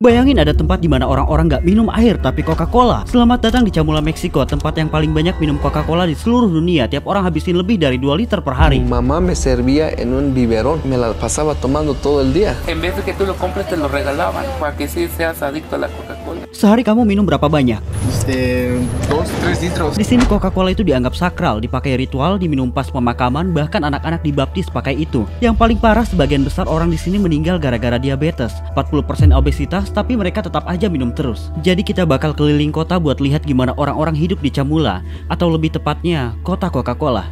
Bayangin ada tempat di mana orang-orang nggak minum air tapi Coca-Cola. Selamat datang di Chamula, Meksiko, tempat yang paling banyak minum Coca-Cola di seluruh dunia. Tiap orang habisin lebih dari 2 liter per hari. Mi mamá me servía en un biberón, me la pasaba tomando todo el día. En vez de que tú lo compres, te lo regalaban para que sí seas adicto a la Coca-Cola. Sehari kamu minum berapa banyak? 2-3 litros. Di sini Coca-Cola itu dianggap sakral, dipakai ritual, diminum pas pemakaman, bahkan anak-anak dibaptis pakai itu. Yang paling parah, sebagian besar orang di sini meninggal gara-gara diabetes. 40% obesitas, tapi mereka tetap aja minum terus. Jadi kita bakal keliling kota buat lihat gimana orang-orang hidup di Chamula, atau lebih tepatnya kota Coca-Cola.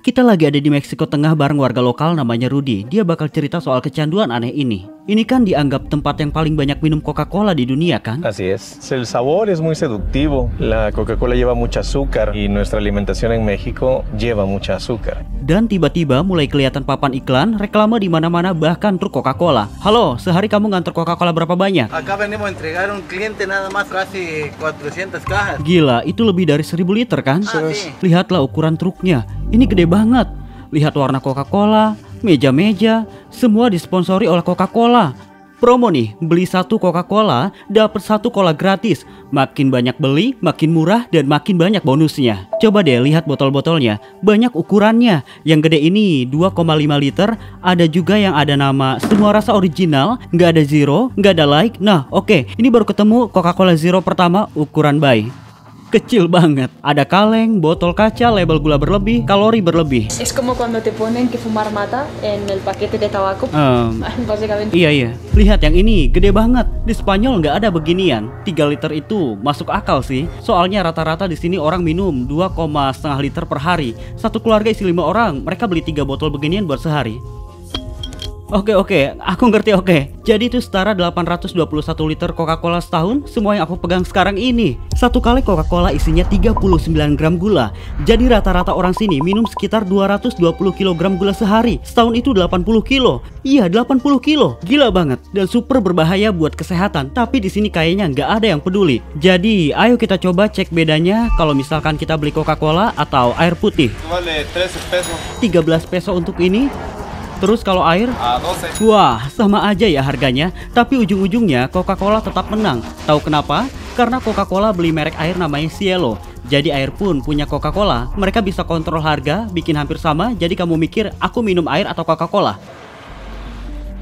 Kita lagi ada di Meksiko Tengah bareng warga lokal namanya Rudy. Dia bakal cerita soal kecanduan aneh ini. Ini kan dianggap tempat yang paling banyak minum Coca-Cola di dunia kan? Así es. El sabor es muy seductivo. La Coca-Cola lleva mucha azúcar y nuestra alimentación en México lleva mucha azúcar. Dan tiba-tiba mulai kelihatan papan iklan, reklame di mana-mana, bahkan truk Coca-Cola. Halo, sehari kamu ngantar Coca-Cola berapa banyak? Acá venimos a entregar un cliente nada más casi 400 cajas. Gila, itu lebih dari 1000 liter kan? Sih. Lihatlah ukuran truknya. Ini gede banget. Lihat warna Coca-Cola, meja-meja, semua disponsori oleh Coca-Cola. Promo nih, beli 1 Coca-Cola, dapat 1 cola gratis. Makin banyak beli, makin murah, dan makin banyak bonusnya. Coba deh lihat botol-botolnya, banyak ukurannya. Yang gede ini 2,5 liter, ada juga yang ada nama semua rasa original, nggak ada zero, nggak ada like. Nah oke, ini baru ketemu Coca-Cola Zero pertama ukuran bayi. Kecil banget, ada kaleng, botol kaca, label gula berlebih, kalori berlebih. Es como cuando te ponen que fumar mata en el paquete de tabaco. Básicamente. Iya. Lihat yang ini, gede banget. Di Spanyol nggak ada beginian. 3 liter itu masuk akal sih. Soalnya rata-rata di sini orang minum 2,5 liter per hari. Satu keluarga isi 5 orang, mereka beli 3 botol beginian buat sehari. Oke, aku ngerti oke. Jadi itu setara 821 liter Coca-Cola setahun, semua yang aku pegang sekarang ini. Satu kali Coca-Cola isinya 39 gram gula. Jadi rata-rata orang sini minum sekitar 220 kg gula sehari. Setahun itu 80 kilo. Iya, 80 kilo. Gila banget dan super berbahaya buat kesehatan. Tapi di sini kayaknya nggak ada yang peduli. Jadi, ayo kita coba cek bedanya kalau misalkan kita beli Coca-Cola atau air putih. Vale 13 pesos. 13 peso untuk ini. Terus kalau air? 12. Wah, sama aja ya harganya. Tapi ujung-ujungnya Coca-Cola tetap menang. Tahu kenapa? Karena Coca-Cola beli merek air namanya Cielo. Jadi air pun punya Coca-Cola. Mereka bisa kontrol harga, bikin hampir sama. Jadi kamu mikir, aku minum air atau Coca-Cola?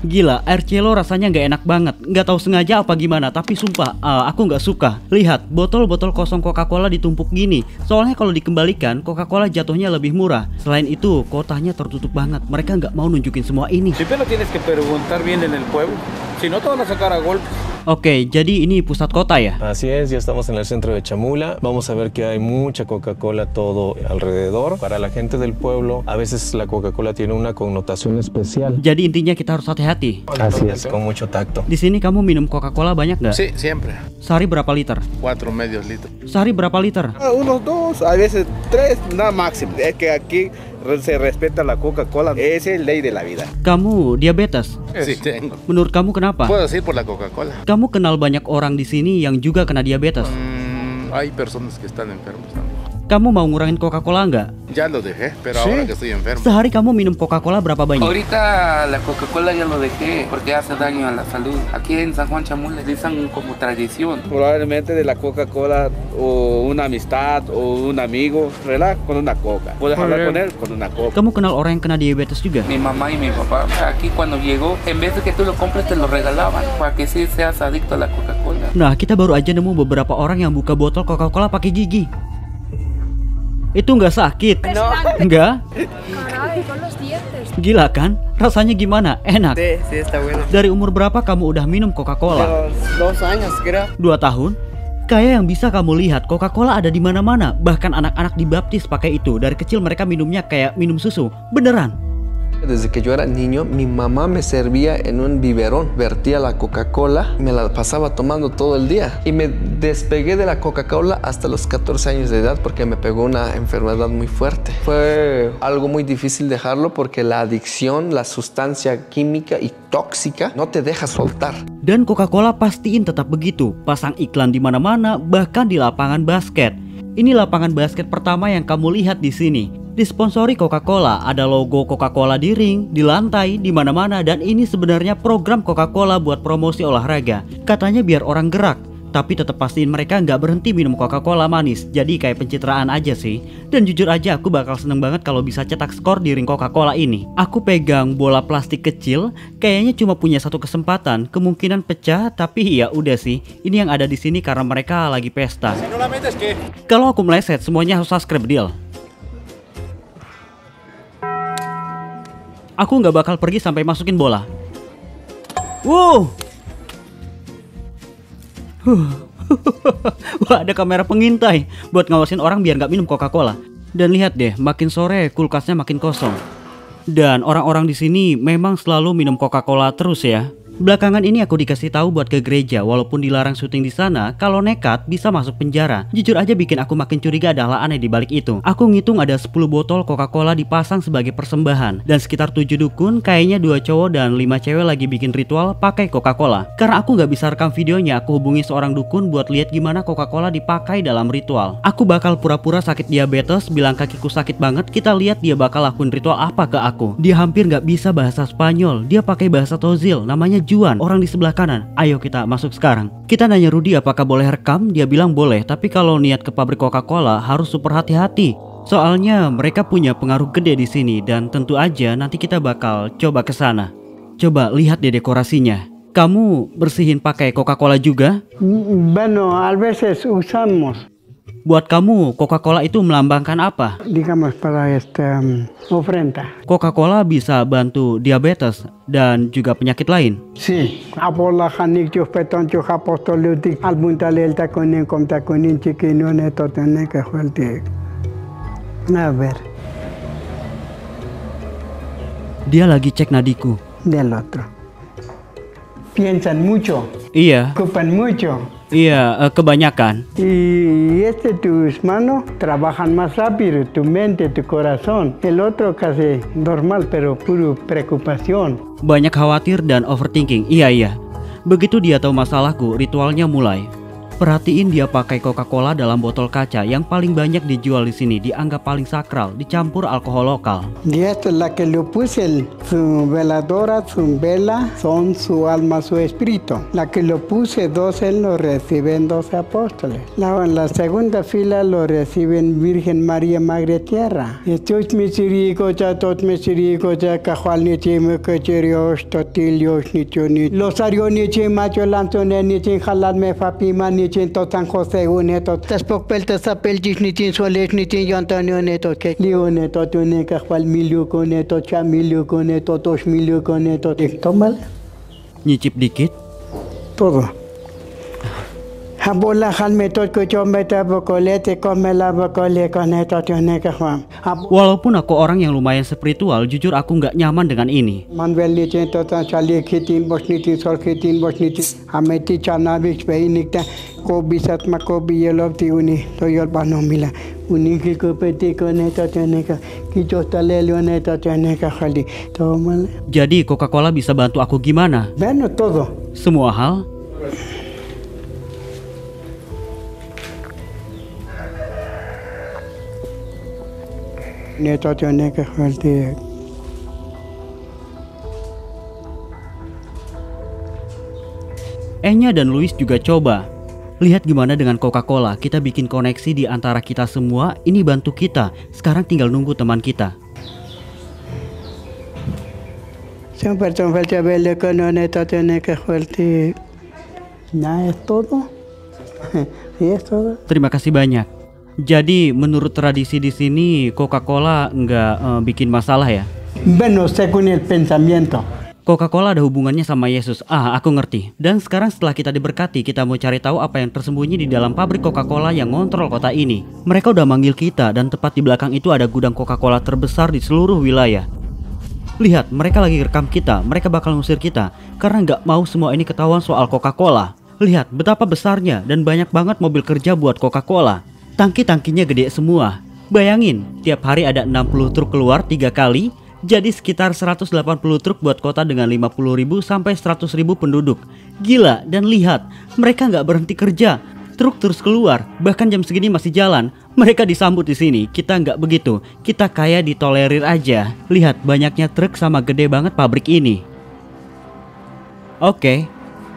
Gila, air Cielo rasanya nggak enak banget. Nggak tahu sengaja apa gimana, tapi sumpah, aku nggak suka. Lihat, botol-botol kosong Coca-Cola ditumpuk gini. Soalnya kalau dikembalikan, Coca-Cola jatuhnya lebih murah. Selain itu, kotanya tertutup banget. Mereka nggak mau nunjukin semua ini. Primero tienes que preguntar bien en el pueblo, si no te van a sacar a golpes. Oke, jadi ini pusat kota ya? Así es, ya estamos en el centro de Chamula. Vamos a ver que hay mucha Coca-Cola todo alrededor. Para la gente del pueblo, a veces la Coca-Cola tiene una connotación especial. Jadi intinya kita harus hati-hati. Así es, con mucho tacto. Di sini kamu minum Coca-Cola banyak nggak? Sí, siempre. Sehari berapa liter? 4 medios litros. Sehari berapa liter? Unos 2, a veces 3, nada máximo. Es que aquí se respeta la Coca-Cola. Es la ley de la vida. Kamu diabetes? Sí, tengo. Menurut kamu kenapa? Puedo decir por la Coca-Cola. Kamu kenal banyak orang di sini yang juga kena diabetes. Hay personas que están enfermos también. Kamu mau ngurangin Coca-Cola nggak? Ya lo dejé, pero ahora que estoy enfermo. Sehari kamu minum Coca-Cola berapa banyak? Ahorita la Coca-Cola ya lo dejé porque hace daño a la salud. Aquí en San Juan Chamula le dicen como tradición. Probablemente de la Coca-Cola o una amistad o un amigo, ¿verdad? Con una coca. Puedes hablar con él con una coca. Kamu kenal orang yang kena diabetes juga? Mi mamá y mi papá, aquí cuando llegó, en vez de que tú lo compres, te lo regalaban para que sí seas adicto a la Coca-Cola. Nah, kita baru aja nemu beberapa orang yang buka botol Coca-Cola pakai gigi. Itu nggak sakit? No. Nggak? Gila kan? Rasanya gimana? Enak? Sí, está bueno. Dari umur berapa kamu udah minum Coca-Cola? 2 años, creo. 2 tahun? Kayak yang bisa kamu lihat, Coca-Cola ada di mana-mana. Bahkan anak-anak dibaptis pakai itu. Dari kecil mereka minumnya kayak minum susu. Beneran. Desde que yo era niño, mi mamá me servía en un biberón, vertía la Coca-Cola, me la pasaba tomando todo el día. Y me despegué de la Coca-Cola hasta los 14 años de edad porque me pegó una enfermedad muy fuerte. Fue algo muy difícil dejarlo porque la adicción, la sustancia química y tóxica no te deja soltar. Dan Coca-Cola pastiin tetap begitu, pasang iklan di mana-mana, bahkan di lapangan basket. Ini lapangan basket pertama yang kamu lihat di sini. Disponsori Coca-Cola, ada logo Coca-Cola di ring, di lantai, di mana-mana, dan ini sebenarnya program Coca-Cola buat promosi olahraga. Katanya biar orang gerak, tapi tetap pastiin mereka nggak berhenti minum Coca-Cola manis. Jadi kayak pencitraan aja sih. Dan jujur aja aku bakal seneng banget kalau bisa cetak skor di ring Coca-Cola ini. Aku pegang bola plastik kecil, kayaknya cuma punya satu kesempatan, kemungkinan pecah, tapi ya udah sih. Ini yang ada di sini karena mereka lagi pesta. Kalau aku meleset, semuanya harus subscribe, deal. Aku nggak bakal pergi sampai masukin bola. Wow. Wah, ada kamera pengintai buat ngawasin orang biar nggak minum Coca-Cola. Dan lihat deh, makin sore kulkasnya makin kosong. Dan orang-orang di sini memang selalu minum Coca-Cola terus ya. Belakangan ini aku dikasih tahu buat ke gereja, walaupun dilarang syuting di sana, kalau nekat bisa masuk penjara. Jujur aja bikin aku makin curiga adalah aneh di balik itu. Aku ngitung ada 10 botol Coca-Cola dipasang sebagai persembahan, dan sekitar 7 dukun, kayaknya 2 cowok dan 5 cewek lagi bikin ritual pakai Coca-Cola. Karena aku nggak bisa rekam videonya, aku hubungi seorang dukun buat lihat gimana Coca-Cola dipakai dalam ritual. Aku bakal pura-pura sakit diabetes, bilang kakiku sakit banget, kita lihat dia bakal lakuin ritual apa ke aku. Dia hampir nggak bisa bahasa Spanyol, dia pakai bahasa Tozil, namanya Juan, orang di sebelah kanan. Ayo kita masuk sekarang. Kita nanya Rudy apakah boleh rekam, dia bilang boleh, tapi kalau niat ke pabrik Coca-Cola harus super hati-hati. Soalnya mereka punya pengaruh gede di sini dan tentu aja nanti kita bakal coba ke sana. Coba lihat deh dekorasinya. Kamu bersihin pakai Coca-Cola juga? Bueno, a veces usamos. Buat kamu, Coca-Cola itu melambangkan apa? Digamos para ofrenda. Coca-Cola bisa bantu diabetes dan juga penyakit lain. Sí, apola hanik jo peton jo apostolitik albuntalel takonin kom takonin chikinon etotene que fuerte. A ver. Dia lagi cek nadiku. Del otro. Piensan mucho. Iya. Ocupan mucho. Iya, kebanyakan. Y tus manos trabajan más rápido, tu mente, tu corazón. El otro casi normal, pero puro preocupación. Banyak khawatir dan overthinking. Iya. Begitu dia tahu masalahku, ritualnya mulai. Perhatiin dia pakai Coca-Cola dalam botol kaca yang paling banyak dijual di sini, dianggap paling sakral, dicampur alkohol lokal. Dia es la que lo puse, su veladora, su vela, son su alma, su espíritu. La que lo puse, 12 lo reciben 12 apóstoles. La segunda fila lo reciben Virgen María Madre Tierra. Estos misericordia, tot misericordia, cajual ni chime, quecherios, totilios, ni choni. Los arios ni chimacho, lantone, ni chinjalat me fapima, ni chinto San José uneto. Tespok pelta sapel jis ni chin soles ni chin yantanio neto ke. Lioneto tune cajual milio coneto, chamilio coneto, 2 milio coneto. Tómale. Nyicip dikit. Todo. Habola halmetot ko chometa bokolete komela bokole koneto tune cajual. Walaupun aku orang yang lumayan spiritual, jujur aku nggak nyaman dengan ini. Manuel ni chin to tan chali khitin bosniti sol khitin bosniti ameti chanabik peinikta ko bisat makobi yelopti uni toyol banomila uni ki ko peti koneto tune ka ki chostalelio neto tune ka khali tomal. Jadi Coca-Cola bisa bantu aku gimana? Bueno, todo. Semua hal. Neto tune ka khali. Enya dan Luis juga coba. Lihat gimana dengan Coca-Cola, kita bikin koneksi di antara kita semua, ini bantu kita. Sekarang tinggal nunggu teman kita. Nah, es todo. Es todo. Terima kasih banyak. Jadi menurut tradisi di sini Coca-Cola nggak bikin masalah ya? Bueno, según el pensamiento. Coca-Cola ada hubungannya sama Yesus. Aku ngerti. Dan sekarang setelah kita diberkati, kita mau cari tahu apa yang tersembunyi di dalam pabrik Coca-Cola yang ngontrol kota ini. Mereka udah manggil kita dan tepat di belakang itu ada gudang Coca-Cola terbesar di seluruh wilayah. Lihat, mereka lagi rekam kita. Mereka bakal ngusir kita karena nggak mau semua ini ketahuan soal Coca-Cola. Lihat betapa besarnya dan banyak banget mobil kerja buat Coca-Cola. Tangki-tangkinya gede semua. Bayangin, tiap hari ada 60 truk keluar 3 kali. Jadi sekitar 180 truk buat kota dengan 50.000 sampai 100.000 penduduk. Gila, dan lihat, mereka nggak berhenti kerja. Truk terus keluar, bahkan jam segini masih jalan. Mereka disambut di sini. Kita nggak begitu. Kita kayak ditolerir aja. Lihat banyaknya truk sama gede banget pabrik ini. Oke,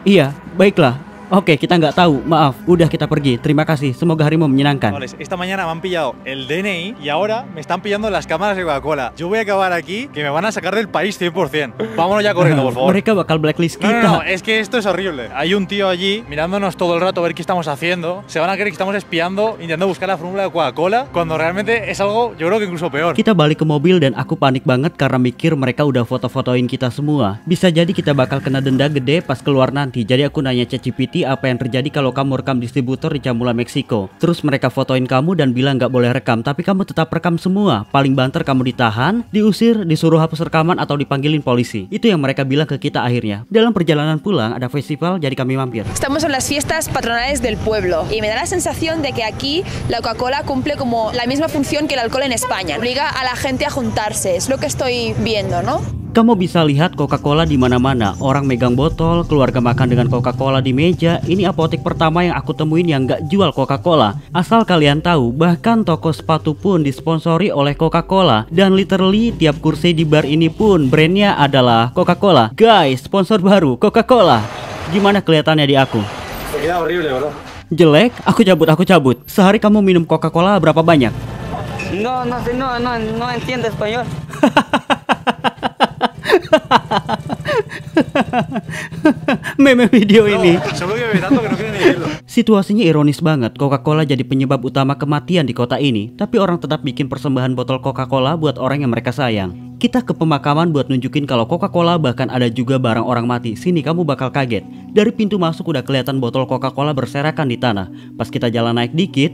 iya, baiklah. Oke, kita nggak tahu. Maaf, udah kita pergi. Terima kasih. Semoga harimu menyenangkan. Esta mañana me han pillado el DNI y ahora me están pillando las cámaras de Coca-Cola. Yo voy a acabar aquí que me van a sacar del país 100%. Vámonos ya corriendo, por favor. Mereka bakal blacklist kita. No, es que esto es horrible. Hay un tío allí mirándonos todo el rato a ver qué estamos haciendo. Se van a creer que estamos espiando, intentando buscar la fórmula de Coca-Cola, cuando realmente es algo, yo creo que incluso peor. Kita balik ke mobil dan aku panik banget karena mikir mereka udah foto-fotoin kita semua. Bisa jadi kita bakal kena denda gede pas keluar nanti. Jadi aku nanya ChatGPT apa yang terjadi kalau kamu rekam distributor di Chamula, Meksiko. Terus mereka fotoin kamu dan bilang nggak boleh rekam, tapi kamu tetap rekam semua. Paling banter kamu ditahan, diusir, disuruh hapus rekaman atau dipanggilin polisi. Itu yang mereka bilang ke kita akhirnya. Dalam perjalanan pulang ada festival, jadi kami mampir. Estamos en las fiestas patronales del pueblo y me da la sensación de que aquí la Coca-Cola cumple como la misma función que el alcohol en España. Obliga a la gente a juntarse, es lo que estoy viendo, ¿no? Kamu bisa lihat Coca-Cola di mana-mana. Orang megang botol, keluarga makan dengan Coca-Cola di meja. Ini apotek pertama yang aku temuin yang nggak jual Coca-Cola. Asal kalian tahu, bahkan toko sepatu pun disponsori oleh Coca-Cola. Dan literally tiap kursi di bar ini pun brandnya adalah Coca-Cola. Guys, sponsor baru Coca-Cola. Gimana kelihatannya di aku? Jelek? Aku cabut. Sehari kamu minum Coca-Cola berapa banyak? No entiendo español. Meme video ini. Situasinya ironis banget. Coca-Cola jadi penyebab utama kematian di kota ini, tapi orang tetap bikin persembahan botol Coca-Cola buat orang yang mereka sayang. Kita ke pemakaman buat nunjukin kalau Coca-Cola bahkan ada juga barang orang mati. Sini kamu bakal kaget. Dari pintu masuk udah kelihatan botol Coca-Cola berserakan di tanah. Pas kita jalan naik dikit,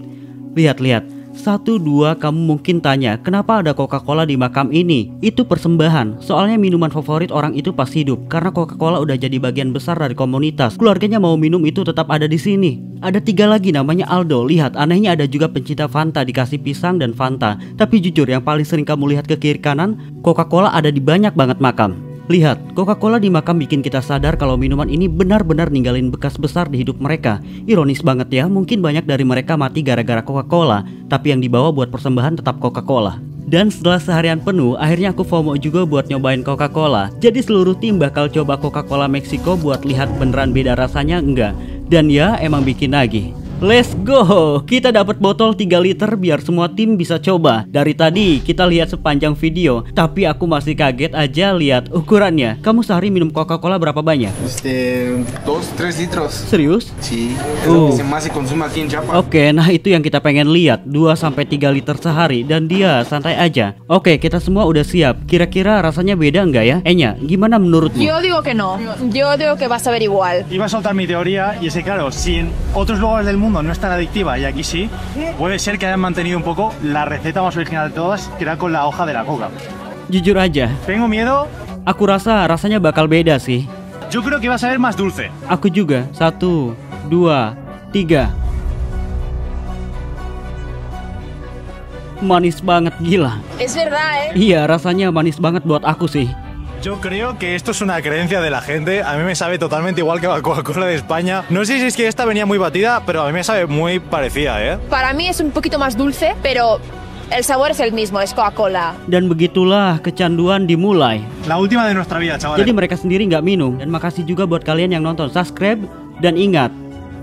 lihat. 1, 2, kamu mungkin tanya, kenapa ada Coca-Cola di makam ini? Itu persembahan, soalnya minuman favorit orang itu pas hidup. Karena Coca-Cola udah jadi bagian besar dari komunitas. Keluarganya mau minum itu tetap ada di sini. Ada 3 lagi namanya Aldo. Lihat, anehnya ada juga pencinta Fanta, dikasih pisang dan Fanta. Tapi jujur, yang paling sering kamu lihat ke kiri kanan, Coca-Cola ada di banyak banget makam. Lihat, Coca-Cola di makam bikin kita sadar kalau minuman ini benar-benar ninggalin bekas besar di hidup mereka. Ironis banget ya, mungkin banyak dari mereka mati gara-gara Coca-Cola, tapi yang dibawa buat persembahan tetap Coca-Cola. Dan setelah seharian penuh, akhirnya aku FOMO juga buat nyobain Coca-Cola. Jadi seluruh tim bakal coba Coca-Cola Meksiko buat lihat beneran beda rasanya enggak. Dan ya, emang bikin nagih. Let's go! Kita dapat botol 3 liter biar semua tim bisa coba. Dari tadi kita lihat sepanjang video, tapi aku masih kaget aja lihat ukurannya. Kamu sehari minum Coca-Cola berapa banyak? 2-3 litros. Serius? Sí, es lo que más se consume aquí en Chiapas. Oke, nah itu yang kita pengen lihat, 2-3 liter sehari dan dia santai aja. Oke, kita semua udah siap. Kira-kira rasanya beda nggak ya? Enya, gimana menurutmu? Yo digo que no. Yo digo que vas a ver igual. Iba a soltar mi teoría y es que claro, si en otros lugares del mundo no es tan adictiva y aquí sí, puede ser que hayan mantenido un poco la receta más original de todas, que era con la hoja de la coca. Jujur aja, tengo miedo. Aku rasa rasanya bakal beda sih. Yo creo que va a saber más dulce. Aku juga. 1, 2, 3. Manis banget, gila. Es verdad, Iya, rasanya manis banget buat aku sih. Yo creo que esto es una creencia de la gente. A mí me sabe totalmente igual que la Coca-Cola de España. No sé si es que esta venía muy batida, pero a mí me sabe muy parecida, Para mí es un poquito más dulce, pero el sabor es el mismo, es Coca-Cola. Dan begitulah kecanduan dimulai. La última de nuestra vida, chavales. Jadi mereka sendiri nggak minum. Dan makasih juga buat kalian yang nonton. Subscribe dan ingat,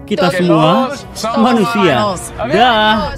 kita semua manusia. Dah.